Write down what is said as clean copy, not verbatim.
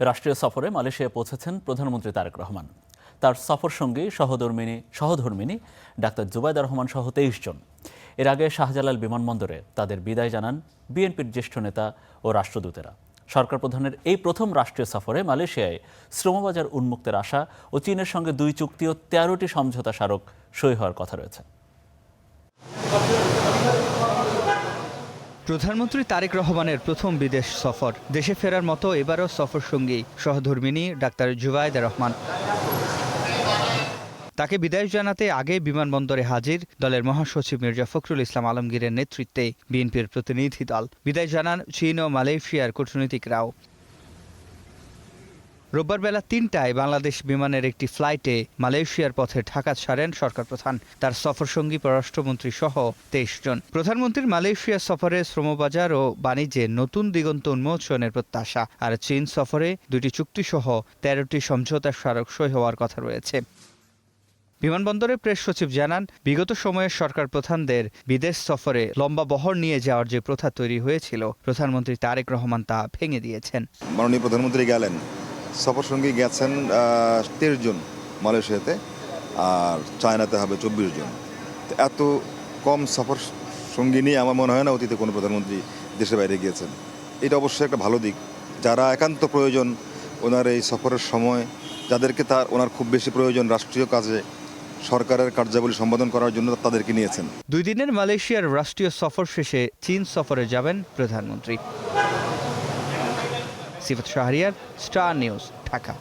রাষ্ট্রীয় সফরে মালয়েশিয়ায় পৌঁছেছেন প্রধানমন্ত্রী তারেক রহমান। তার সফর সঙ্গী সহধর্মিনী ডাক্তার জুবাইদা রহমান সহ 23 জন। এর আগে শাহজালাল বিমানবন্দরে তাদের বিদায় জানান বিএনপির জ্যেষ্ঠ নেতা ও রাষ্ট্রদূতেরা। সরকার প্রধানের এই প্রথম রাষ্ট্রীয় সফরে মালয়েশিয়ায় শ্রমবাজার উন্মুক্তের আশা ও চীনের সঙ্গে 2 চুক্তি ও 13টি সমঝোতা স্মারক সই হওয়ার কথা রয়েছে। প্রধানমন্ত্রী তারেক রহমানের প্রথম বিদেশ সফর। দেশে ফেরার মতো এবারও সফর সঙ্গী সহধর্মিনী ডাক্তার জুবাইদা রহমান। তাকে বিদায় জানাতে আগে বিমানবন্দরে হাজির দলের মহাসচিব মির্জা ফখরুল ইসলাম আলমগীরের নেতৃত্বে বিএনপির প্রতিনিধি দল। বিদায় জানান চীন ও মালয়েশিয়ার কূটনীতিকরাও। রোববার বেলা ৩টায় বাংলাদেশ বিমানের একটি ফ্লাইটে মালয়েশিয়ার পথে ঢাকা ছাড়েন সরকার প্রধান, তার সফরসঙ্গী পররাষ্ট্রমন্ত্রী সহ 23 জন। প্রধানমন্ত্রীর মালয়েশিয়া সফরে শ্রমবাজার ও বাণিজ্যে নতুন দিগন্ত উন্মোচনের প্রত্যাশা, আর চীন সফরে 2টি চুক্তি সহ 13টি সমঝোতা স্মারক সই হওয়ার কথা রয়েছে। বিমানবন্দরে প্রেস সচিব জানান, বিগত সময়ে সরকার প্রধানদের বিদেশ সফরে লম্বা বহর নিয়ে যাওয়ার যে প্রথা তৈরি হয়েছিল, প্রধানমন্ত্রী তারেক রহমান তা ভেঙে দিয়েছেন। মাননীয় প্রধানমন্ত্রী গেলেন, সফর সঙ্গী গেছেন 23 জন মালয়েশিয়াতে, আর চায়নাতে হবে 24 জন। এত কম সফর সঙ্গী নিয়ে আমার মনে হয় না অতীতে কোনো প্রধানমন্ত্রী দেশের বাইরে গিয়েছেন। এটা অবশ্যই একটা ভালো দিক। যারা একান্ত প্রয়োজন ওনার এই সফরের সময়, যাদেরকে ওনার খুব বেশি প্রয়োজন রাষ্ট্রীয় কাজে, সরকারের কার্যাবলী সম্পাদন করার জন্য তাদেরকে নিয়েছেন। 2 দিনের মালয়েশিয়ার রাষ্ট্রীয় সফর শেষে চীন সফরে যাবেন প্রধানমন্ত্রী। সিফাত শাহরিয়ার, স্টার নিউজ, ঢাকা।